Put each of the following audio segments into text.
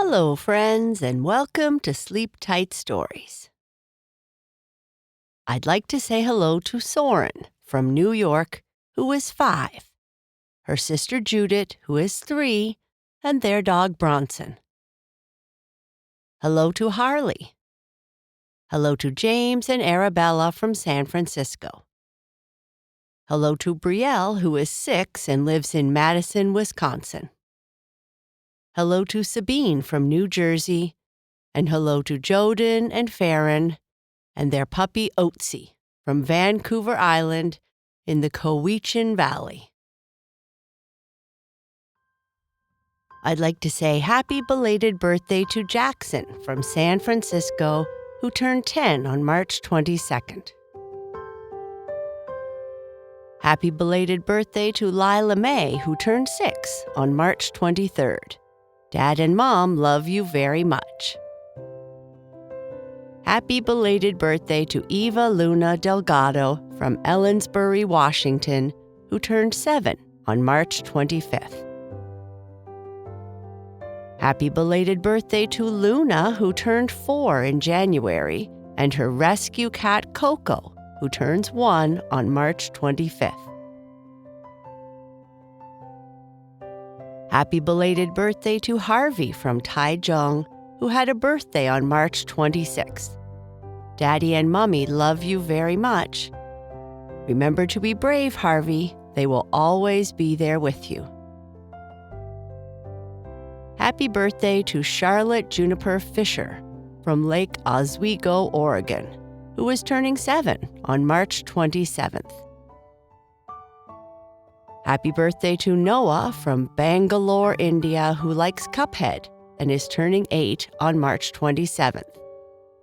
Hello, friends, and welcome to Sleep Tight Stories. I'd like to say hello to Soren from New York, who is 5, her sister Judith, who is 3, and their dog Bronson. Hello to Harley. Hello to James and Arabella from San Francisco. Hello to Brielle, who is 6 and lives in Madison, Wisconsin. Hello to Sabine from New Jersey, and hello to Joden and Farron and their puppy Otzi from Vancouver Island in the Cowichan Valley. I'd like to say happy belated birthday to Jackson from San Francisco, who turned 10 on March 22nd. Happy belated birthday to Lila May, who turned 6 on March 23rd. Dad and Mom love you very much. Happy belated birthday to Eva Luna Delgado from Ellensbury, Washington, who turned 7 on March 25th. Happy belated birthday to Luna, who turned 4 in January, and her rescue cat Coco, who turns 1 on March 25th. Happy belated birthday to Harvey from Taichung, who had a birthday on March 26th. Daddy and Mommy love you very much. Remember to be brave, Harvey. They will always be there with you. Happy birthday to Charlotte Juniper Fisher from Lake Oswego, Oregon, who is turning 7 on March 27th. Happy birthday to Noah from Bangalore, India, who likes Cuphead and is turning 8 on March 27th.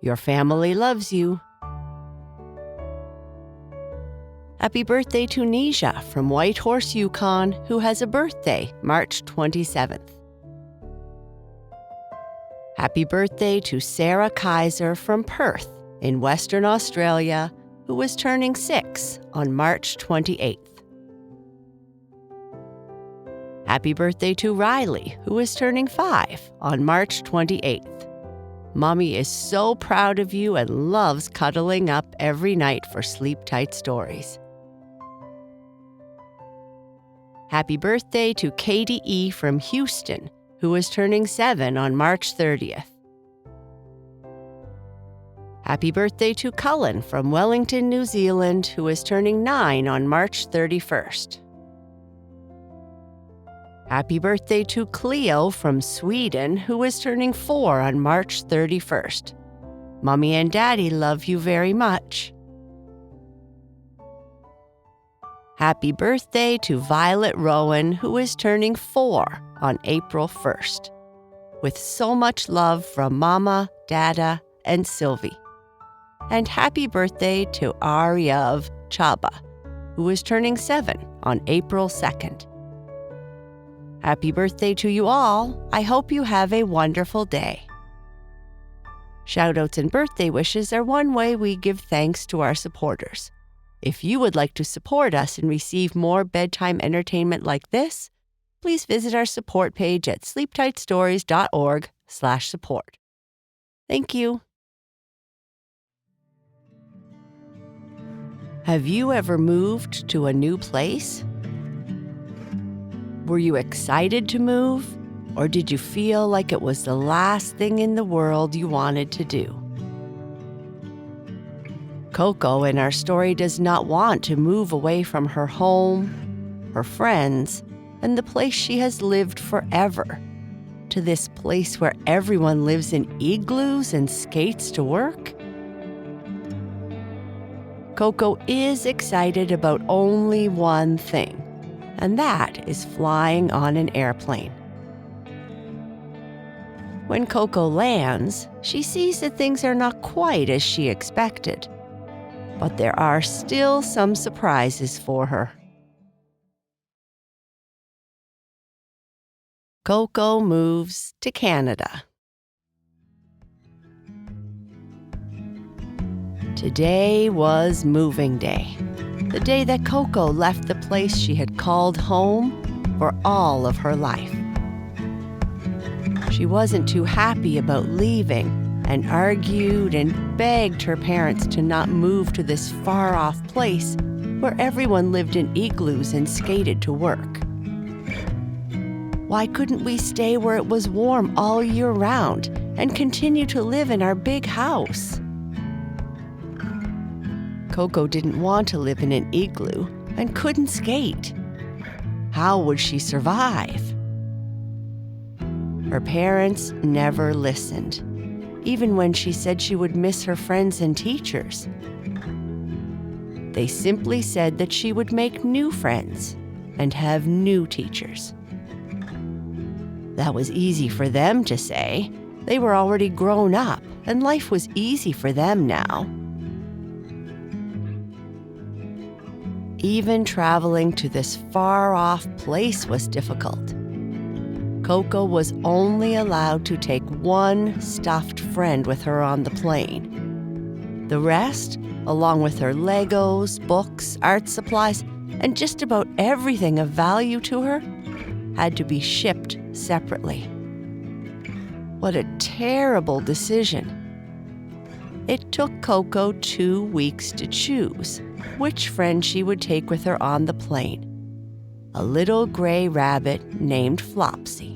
Your family loves you. Happy birthday to Nisha from Whitehorse, Yukon, who has a birthday March 27th. Happy birthday to Sarah Kaiser from Perth in Western Australia, who was turning 6 on March 28th. Happy birthday to Riley, who is turning 5 on March 28th. Mommy is so proud of you and loves cuddling up every night for Sleep Tight Stories. Happy birthday to Katie E. from Houston, who is turning 7 on March 30th. Happy birthday to Cullen from Wellington, New Zealand, who is turning 9 on March 31st. Happy birthday to Cleo from Sweden, who is turning 4 on March 31st. Mommy and Daddy love you very much. Happy birthday to Violet Rowan, who is turning 4 on April 1st. With so much love from Mama, Dada, and Sylvie. And happy birthday to Aryav Chaba, who is turning 7 on April 2nd. Happy birthday to you all. I hope you have a wonderful day. Shoutouts and birthday wishes are one way we give thanks to our supporters. If you would like to support us and receive more bedtime entertainment like this, please visit our support page at sleeptightstories.org/support. Thank you. Have you ever moved to a new place? Were you excited to move, or did you feel like it was the last thing in the world you wanted to do? Coco in our story does not want to move away from her home, her friends, and the place she has lived forever, to this place where everyone lives in igloos and skates to work. Coco is excited about only one thing, and that is flying on an airplane. When Coco lands, she sees that things are not quite as she expected, but there are still some surprises for her. Coco moves to Canada. Today was moving day, the day that Coco left the place she had called home for all of her life. She wasn't too happy about leaving and argued and begged her parents to not move to this far-off place where everyone lived in igloos and skated to work. Why couldn't we stay where it was warm all year round and continue to live in our big house? Coco didn't want to live in an igloo and couldn't skate. How would she survive? Her parents never listened, even when she said she would miss her friends and teachers. They simply said that she would make new friends and have new teachers. That was easy for them to say. They were already grown up, and life was easy for them now. Even traveling to this far-off place was difficult. Coco was only allowed to take one stuffed friend with her on the plane. The rest, along with her Legos, books, art supplies, and just about everything of value to her, had to be shipped separately. What a terrible decision. It took Coco 2 weeks to choose which friend she would take with her on the plane. A little gray rabbit named Flopsy.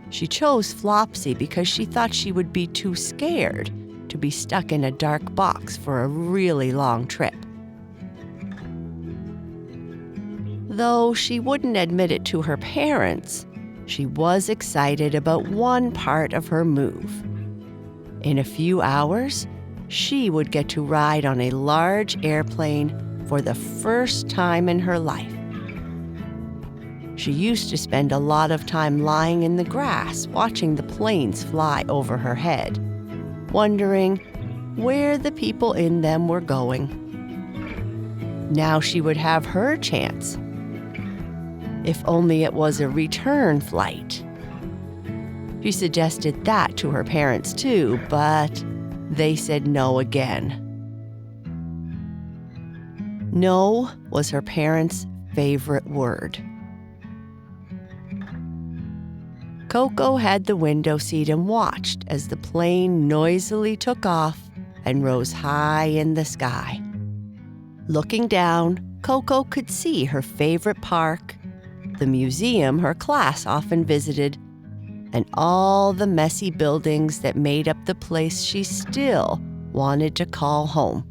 She chose Flopsy because she thought she would be too scared to be stuck in a dark box for a really long trip. Though she wouldn't admit it to her parents, she was excited about one part of her move. In a few hours, she would get to ride on a large airplane for the first time in her life. She used to spend a lot of time lying in the grass watching the planes fly over her head, wondering where the people in them were going. Now she would have her chance. If only it was a return flight. She suggested that to her parents too, but they said no again. No was her parents' favorite word. Coco had the window seat and watched as the plane noisily took off and rose high in the sky. Looking down, Coco could see her favorite park, the museum her class often visited, and all the messy buildings that made up the place she still wanted to call home.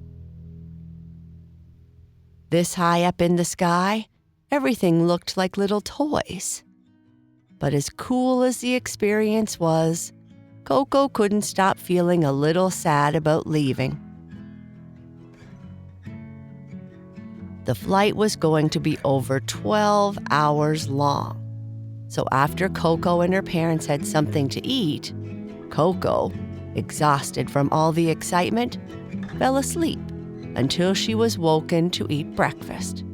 This high up in the sky, everything looked like little toys. But as cool as the experience was, Coco couldn't stop feeling a little sad about leaving. The flight was going to be over 12 hours long. So after Coco and her parents had something to eat, Coco, exhausted from all the excitement, fell asleep until she was woken to eat breakfast.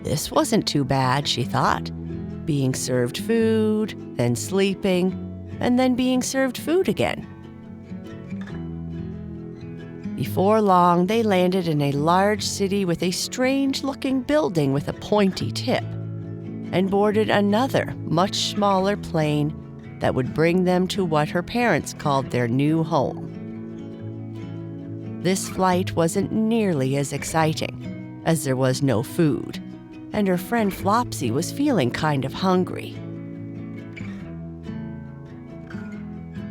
This wasn't too bad, she thought, being served food, then sleeping, and then being served food again. Before long, they landed in a large city with a strange-looking building with a pointy tip, and boarded another, much smaller plane that would bring them to what her parents called their new home. This flight wasn't nearly as exciting, as there was no food, and her friend Flopsy was feeling kind of hungry.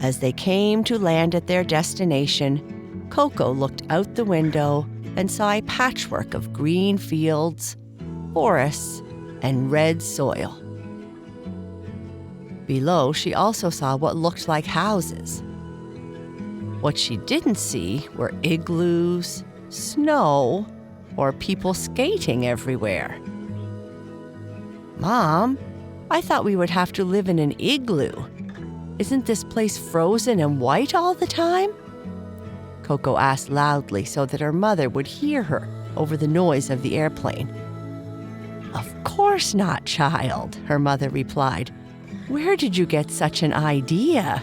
As they came to land at their destination, Coco looked out the window and saw a patchwork of green fields, forests, and red soil. Below, she also saw what looked like houses. What she didn't see were igloos, snow, or people skating everywhere. "Mom, I thought we would have to live in an igloo. Isn't this place frozen and white all the time?" Coco asked loudly so that her mother would hear her over the noise of the airplane. "Of course not, child," her mother replied. "Where did you get such an idea?"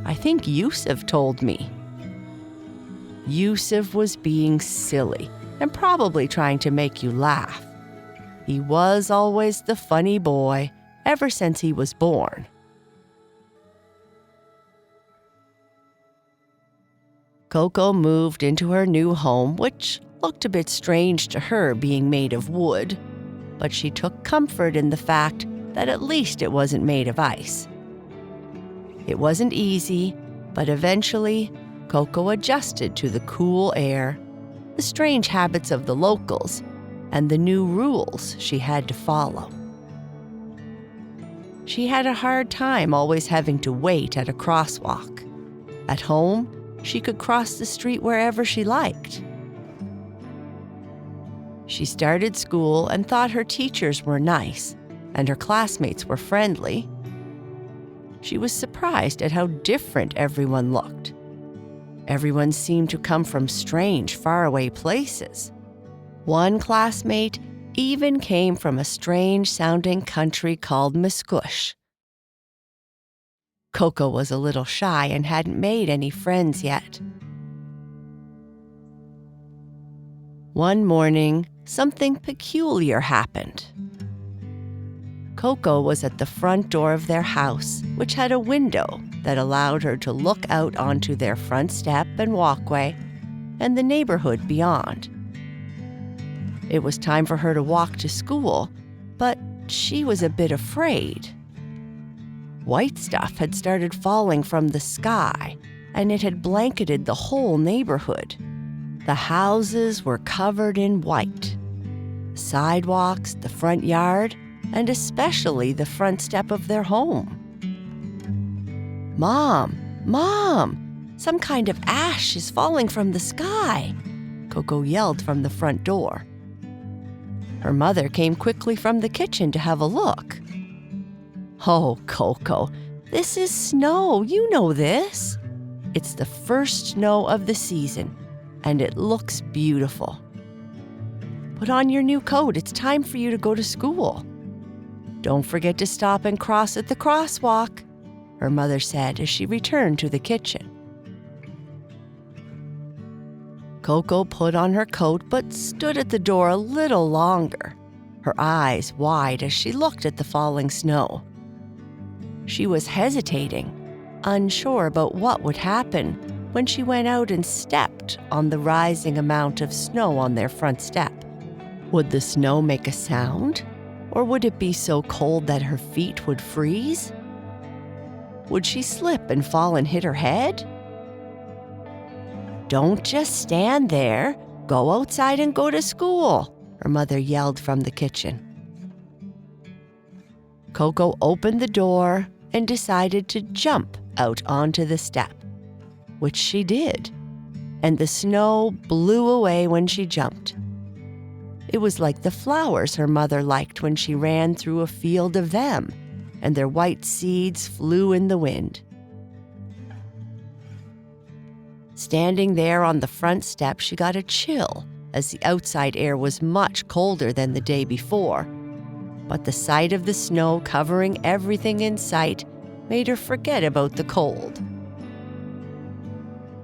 "I think Yusuf told me." Yusuf was being silly and probably trying to make you laugh. He was always the funny boy ever since he was born. Coco moved into her new home, which looked a bit strange to her being made of wood, but she took comfort in the fact that at least it wasn't made of ice. It wasn't easy, but eventually, Coco adjusted to the cool air, the strange habits of the locals, and the new rules she had to follow. She had a hard time always having to wait at a crosswalk. At home, she could cross the street wherever she liked. She started school and thought her teachers were nice, and her classmates were friendly. She was surprised at how different everyone looked. Everyone seemed to come from strange, faraway places. One classmate even came from a strange-sounding country called Muscush. Coco was a little shy and hadn't made any friends yet. One morning, something peculiar happened. Coco was at the front door of their house, which had a window that allowed her to look out onto their front step and walkway and the neighborhood beyond. It was time for her to walk to school, but she was a bit afraid. White stuff had started falling from the sky, and it had blanketed the whole neighborhood. The houses were covered in white. The sidewalks, the front yard, and especially the front step of their home. "Mom! Mom! Some kind of ash is falling from the sky!" Coco yelled from the front door. Her mother came quickly from the kitchen to have a look. "Oh, Coco, this is snow. You know this. It's the first snow of the season, and it looks beautiful. Put on your new coat. It's time for you to go to school. Don't forget to stop and cross at the crosswalk," her mother said as she returned to the kitchen. Coco put on her coat but stood at the door a little longer, her eyes wide as she looked at the falling snow. She was hesitating, unsure about what would happen when she went out and stepped on the rising amount of snow on their front step. Would the snow make a sound? Or would it be so cold that her feet would freeze? Would she slip and fall and hit her head? "Don't just stand there. Go outside and go to school," her mother yelled from the kitchen. Coco opened the door and decided to jump out onto the step, which she did, and the snow blew away when she jumped. It was like the flowers her mother liked when she ran through a field of them, and their white seeds flew in the wind. Standing there on the front step, she got a chill as the outside air was much colder than the day before. But the sight of the snow covering everything in sight made her forget about the cold.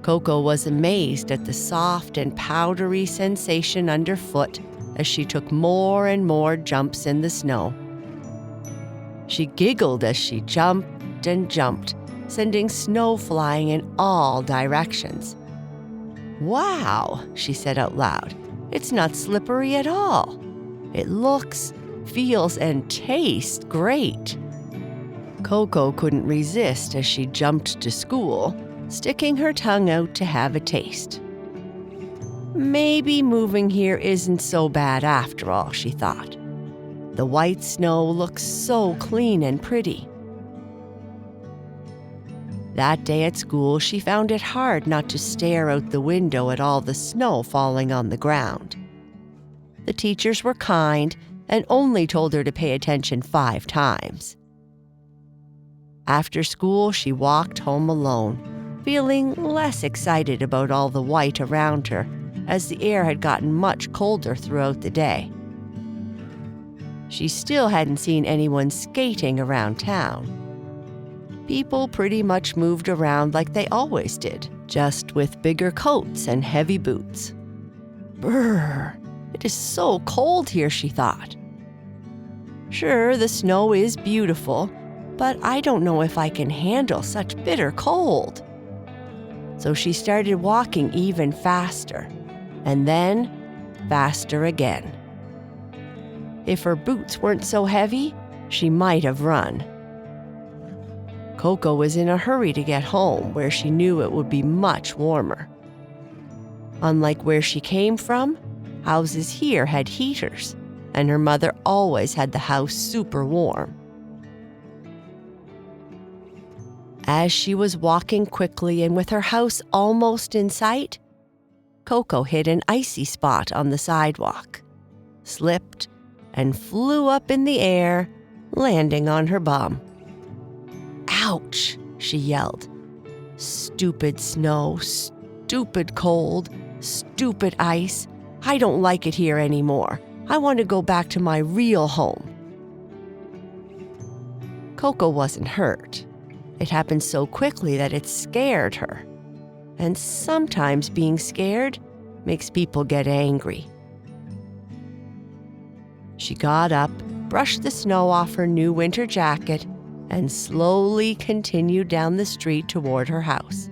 Coco was amazed at the soft and powdery sensation underfoot as she took more and more jumps in the snow. She giggled as she jumped and jumped, sending snow flying in all directions. "Wow," she said out loud, "it's not slippery at all. It looks, feels, and tastes great." Coco couldn't resist as she jumped to school, sticking her tongue out to have a taste. Maybe moving here isn't so bad after all, she thought. The white snow looks so clean and pretty. That day at school, she found it hard not to stare out the window at all the snow falling on the ground. The teachers were kind and only told her to pay attention 5 times. After school, she walked home alone, feeling less excited about all the white around her, as the air had gotten much colder throughout the day. She still hadn't seen anyone skating around town. People pretty much moved around like they always did, just with bigger coats and heavy boots. Brrr, it is so cold here, she thought. Sure, the snow is beautiful, but I don't know if I can handle such bitter cold." So she started walking even faster, and then faster again. If her boots weren't so heavy, she might have run. Coco was in a hurry to get home, where she knew it would be much warmer. Unlike where she came from, houses here had heaters, and her mother always had the house super warm. As she was walking quickly and with her house almost in sight, Coco hit an icy spot on the sidewalk, slipped, and flew up in the air, landing on her bum. "Ouch!" she yelled. "Stupid snow, stupid cold, stupid ice. I don't like it here anymore. I want to go back to my real home." Coco wasn't hurt. It happened so quickly that it scared her. And sometimes being scared makes people get angry. She got up, brushed the snow off her new winter jacket, and slowly continued down the street toward her house.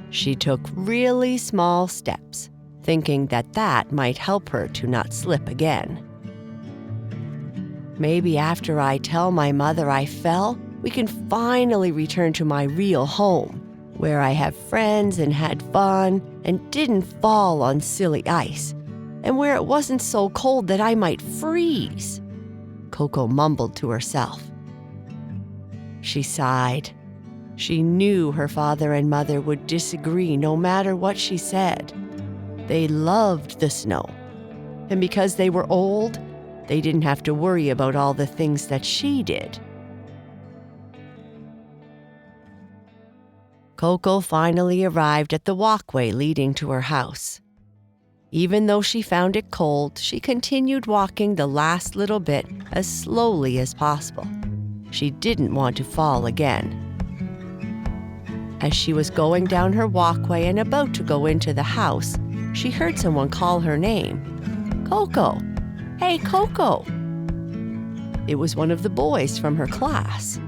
She took really small steps, thinking that might help her to not slip again. "Maybe after I tell my mother I fell, we can finally return to my real home, where I have friends and had fun and didn't fall on silly ice, and where it wasn't so cold that I might freeze," Coco mumbled to herself. She sighed. She knew her father and mother would disagree no matter what she said. They loved the snow, and because they were old, they didn't have to worry about all the things that she did. Coco finally arrived at the walkway leading to her house. Even though she found it cold, she continued walking the last little bit as slowly as possible. She didn't want to fall again. As she was going down her walkway and about to go into the house, she heard someone call her name. "Coco! Hey, Coco!" It was one of the boys from her class.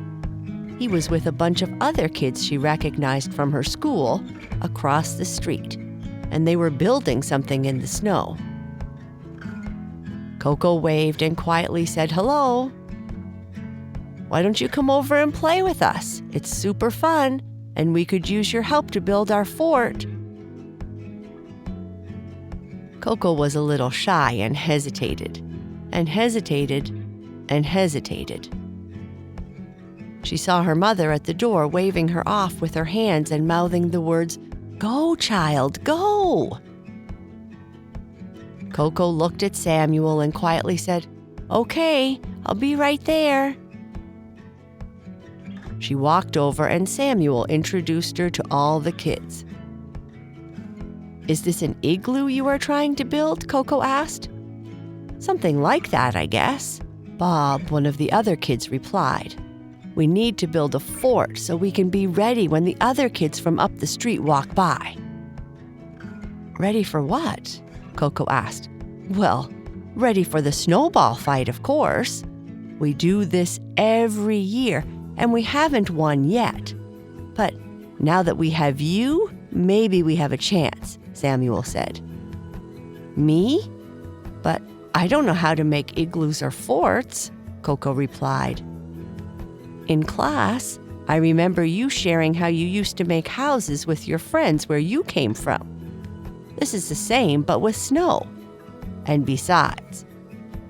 He was with a bunch of other kids she recognized from her school across the street, and they were building something in the snow. Coco waved and quietly said hello. "Why don't you come over and play with us? It's super fun, and we could use your help to build our fort." Coco was a little shy and hesitated, and hesitated, and hesitated. She saw her mother at the door waving her off with her hands and mouthing the words, "Go, child, go!" Coco looked at Samuel and quietly said, "Okay, I'll be right there." She walked over and Samuel introduced her to all the kids. "Is this an igloo you are trying to build?" Coco asked. "Something like that, I guess," Bob, one of the other kids, replied. "We need to build a fort so we can be ready when the other kids from up the street walk by." "Ready for what?" Coco asked. "Well, ready for the snowball fight, of course. We do this every year, and we haven't won yet. But now that we have you, maybe we have a chance," Samuel said. "Me? But I don't know how to make igloos or forts," Coco replied. "In class, I remember you sharing how you used to make houses with your friends where you came from. This is the same, but with snow. And besides,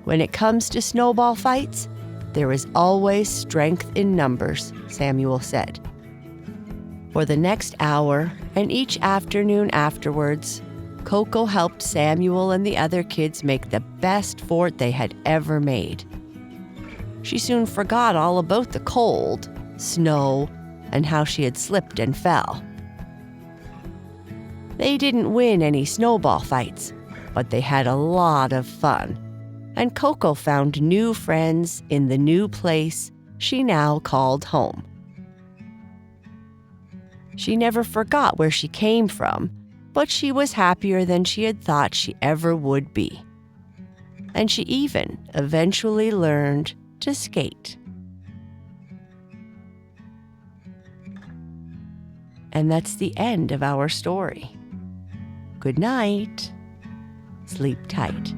when it comes to snowball fights, there is always strength in numbers," Samuel said. For the next hour and each afternoon afterwards, Coco helped Samuel and the other kids make the best fort they had ever made. She soon forgot all about the cold, snow, and how she had slipped and fell. They didn't win any snowball fights, but they had a lot of fun, and Coco found new friends in the new place she now called home. She never forgot where she came from, but she was happier than she had thought she ever would be. And she even eventually learned to skate. And that's the end of our story. Good night. Sleep tight.